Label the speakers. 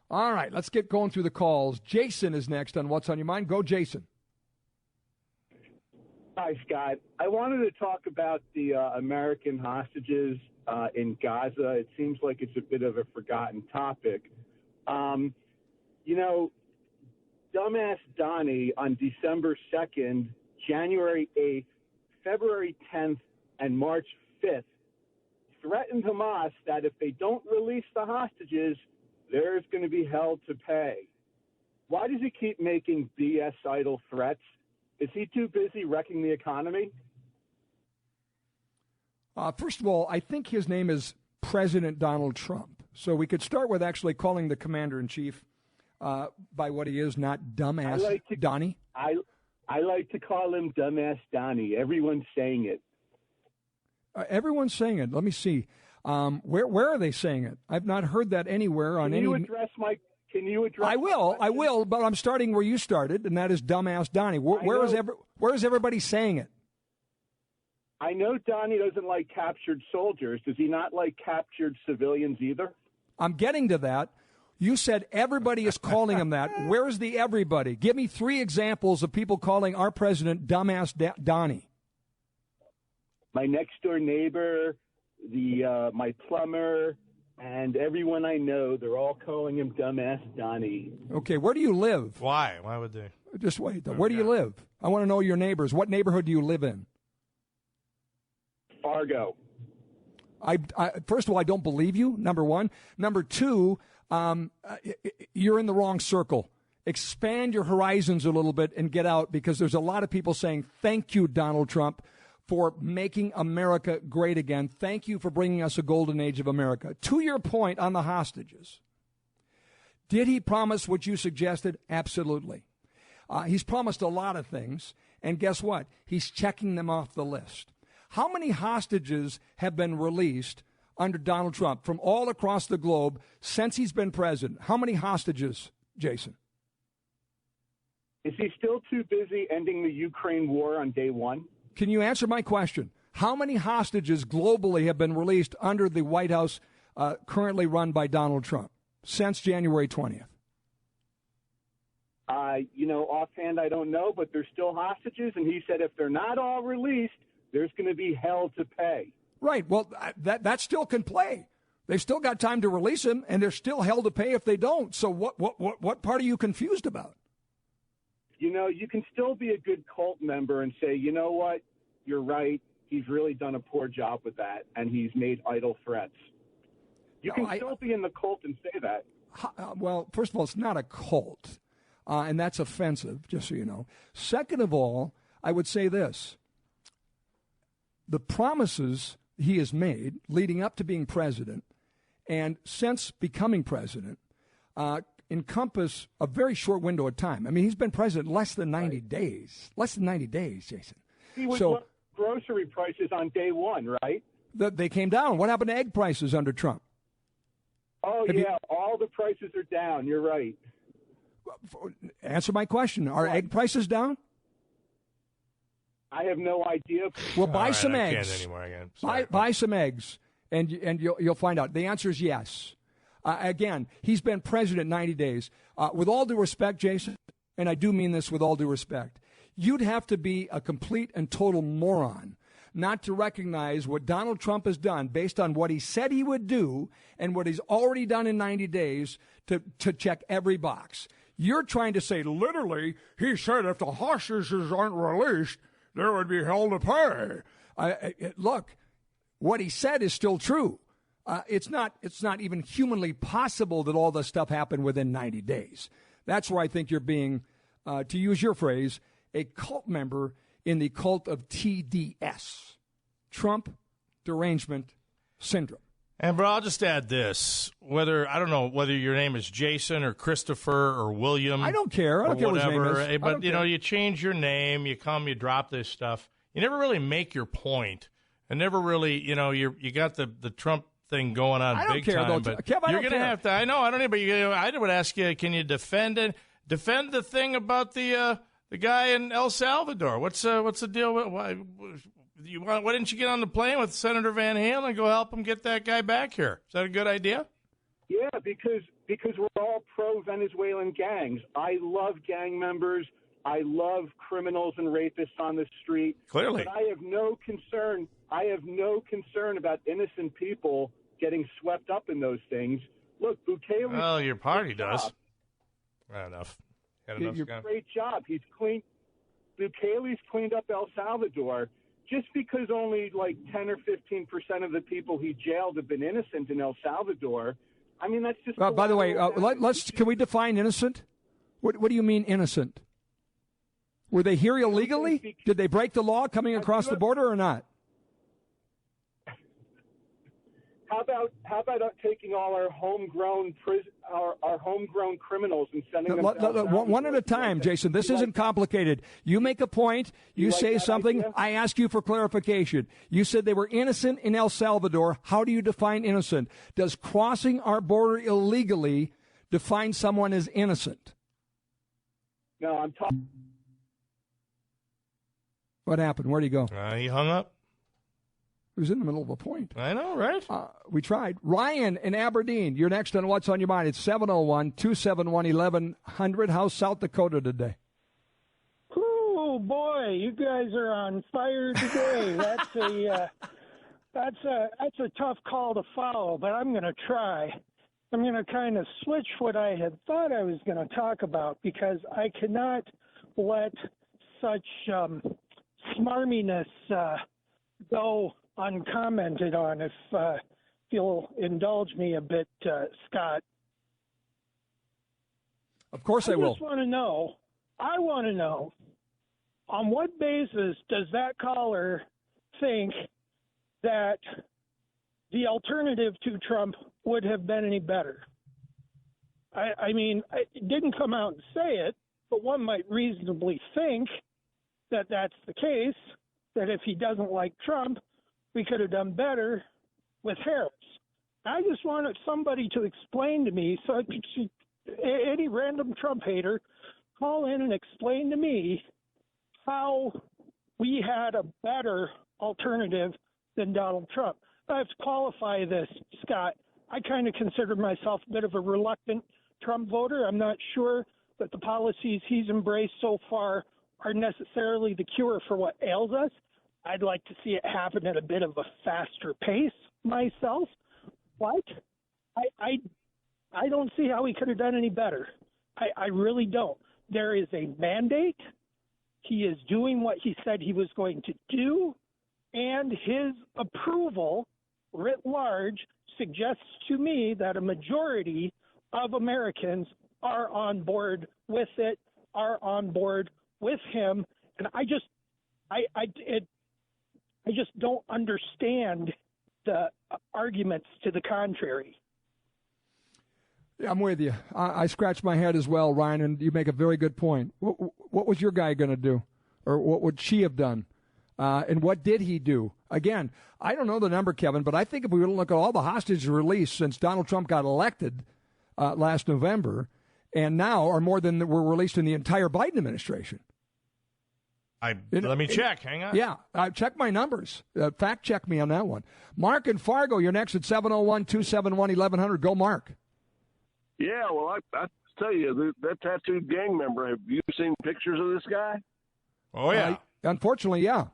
Speaker 1: All right, let's get going through the calls. Jason is next on What's on Your Mind. Go, Jason.
Speaker 2: Hi, Scott. I wanted to talk about the American hostages in Gaza. It seems like it's a bit of a forgotten topic. Dumbass Donnie on December 2nd, January 8th, February 10th, and March 5th threatened Hamas that if they don't release the hostages, there's going to be hell to pay. Why does he keep making BS idle threats? Is he too busy wrecking the economy?
Speaker 1: First of all, I think his name is President Donald Trump. So we could start with actually calling the commander-in-chief by what he is, not dumbass Donnie.
Speaker 2: I like to call him dumbass Donnie. Everyone's saying it.
Speaker 1: Everyone's saying it. Let me see. Where are they saying it? I've not heard that anywhere on any.
Speaker 2: Can you address?
Speaker 1: I will, but I'm starting where you started, and that is dumbass Donnie. Where is everybody saying it?
Speaker 2: I know Donnie doesn't like captured soldiers. Does he not like captured civilians either?
Speaker 1: I'm getting to that. You said everybody is calling him that. Where is the everybody? Give me 3 examples of people calling our president dumbass Donnie.
Speaker 2: My next door neighbor, my plumber, and everyone I know, they're all calling him dumbass Donnie.
Speaker 1: Okay, where do you live?
Speaker 3: Why? Why would they?
Speaker 1: Just wait. Where do you live? I want to know your neighbors. What neighborhood do you live in?
Speaker 2: Fargo.
Speaker 1: First of all, I don't believe you, number one. Number two, you're in the wrong circle. Expand your horizons a little bit and get out, because there's a lot of people saying, thank you, Donald Trump, for making America great again. Thank you for bringing us a golden age of America. To your point on the hostages, did he promise what you suggested? Absolutely. He's promised a lot of things, and guess what? He's checking them off the list. How many hostages have been released under Donald Trump from all across the globe since he's been president? How many hostages, Jason?
Speaker 2: Is he still too busy ending the Ukraine war on day one?
Speaker 1: Can you answer my question? How many hostages globally have been released under the White House currently run by Donald Trump since January 20th?
Speaker 2: Offhand, I don't know, but there's still hostages, and he said if they're not all released, there's going to be hell to pay.
Speaker 1: Right. Well, that still can play. They've still got time to release them, and there's still hell to pay if they don't. So what part are you confused about?
Speaker 2: You can still be a good cult member and say, you know what, you're right. He's really done a poor job with that, and he's made idle threats. You can still be in the cult and say that.
Speaker 1: Well, first of all, it's not a cult, and that's offensive, just so you know. Second of all, I would say this. The promises he has made leading up to being president and since becoming president encompass a very short window of time. I mean, he's been president less than 90 days. Less than 90 days, Jason.
Speaker 2: He was grocery prices on day one, right?
Speaker 1: They came down. What happened to egg prices under Trump?
Speaker 2: Oh, all the prices are down. You're right.
Speaker 1: Answer my question. Are egg prices down?
Speaker 2: I have no idea.
Speaker 1: Well, buy some eggs.
Speaker 3: I can't anymore again.
Speaker 1: Buy some eggs, and you'll find out. The answer is yes. Again, he's been president 90 days. With all due respect, Jason, and I do mean this with all due respect, you'd have to be a complete and total moron not to recognize what Donald Trump has done based on what he said he would do and what he's already done in 90 days to check every box. You're trying to say, literally, he said if the hostages aren't released, there would be hell to pay. Look, what he said is still true. It's not even humanly possible that all this stuff happened within 90 days. That's where I think you're being, to use your phrase, a cult member in the cult of TDS, Trump Derangement Syndrome.
Speaker 3: And, bro, I'll just add this. I don't know whether your name is Jason or Christopher or William.
Speaker 1: I don't care. I don't care what his name is.
Speaker 3: But, you change your name, you drop this stuff. You never really make your point. And never really, you got the Trump thing going on big time.
Speaker 1: I don't care, though. Kev,
Speaker 3: you're going to have to, I know, I don't even, I would ask you, can you defend the thing about the guy in El Salvador? What's the deal with, why didn't you get on the plane with Senator Van Halen and go help him get that guy back here? Is that a good idea?
Speaker 2: Yeah, because we're all pro-Venezuelan gangs. I love gang members. I love criminals and rapists on the street.
Speaker 3: Clearly.
Speaker 2: But I have no concern. About innocent people getting swept up in those things. Look, Bukele.
Speaker 3: Well, your party does. Fair enough.
Speaker 2: Great job. He's cleaned. Bukele's cleaned up El Salvador. Just because only like 10 or 15% of the people he jailed have been innocent in El Salvador, I mean, that's just.
Speaker 1: By the way, can we define innocent? What do you mean innocent? Were they here illegally? Did they break the law coming across the border or not?
Speaker 2: How about taking all our homegrown criminals and sending them
Speaker 1: one at a time, Jason. This isn't complicated. You make a point. You say something.
Speaker 2: Idea?
Speaker 1: I ask you for clarification. You said they were innocent in El Salvador. How do you define innocent? Does crossing our border illegally define someone as innocent?
Speaker 2: No, I'm talking.
Speaker 1: What happened? Where'd he go?
Speaker 3: He hung up.
Speaker 1: He was in the middle of a point.
Speaker 3: I know, right?
Speaker 1: We tried. Ryan in Aberdeen, you're next on What's on Your Mind. It's 701-271-1100. How's South Dakota today?
Speaker 4: Oh, boy, you guys are on fire today. That's a tough call to follow, but I'm going to try. I'm going to kind of switch what I had thought I was going to talk about because I cannot let such smarminess go uncommented on, if you'll indulge me a bit, Scott.
Speaker 1: Of course I will.
Speaker 4: I want to know, on what basis does that caller think that the alternative to Trump would have been any better? I mean, it didn't come out and say it, but one might reasonably think that that's the case, that if he doesn't like Trump, we could have done better with Harris. I just wanted somebody to explain to me, so any random Trump hater, call in and explain to me how we had a better alternative than Donald Trump. I have to qualify this, Scott. I kind of consider myself a bit of a reluctant Trump voter. I'm not sure that the policies he's embraced so far are necessarily the cure for what ails us. I'd like to see it happen at a bit of a faster pace myself. But I don't see how he could have done any better. I really don't. There is a mandate. He is doing what he said he was going to do, and his approval, writ large, suggests to me that a majority of Americans are on board with it, are on board with him, and I just don't understand the arguments to the contrary.
Speaker 1: Yeah, I'm with you. I scratch my head as well, Ryan, and you make a very good point. What was your guy going to do? Or what would she have done? And what did he do? Again, I don't know the number, Kevin, but I think if we were to look at all the hostages released since Donald Trump got elected last November, and now are more than were released in the entire Biden administration.
Speaker 3: Let me check. Hang on.
Speaker 1: Yeah, check my numbers. Fact check me on that one. Mark in Fargo, you're next at 701-271-1100. Go, Mark.
Speaker 5: Yeah, well, I tell you, that tattooed gang member, have you seen pictures of this guy?
Speaker 3: Oh, yeah.
Speaker 1: Unfortunately, yeah.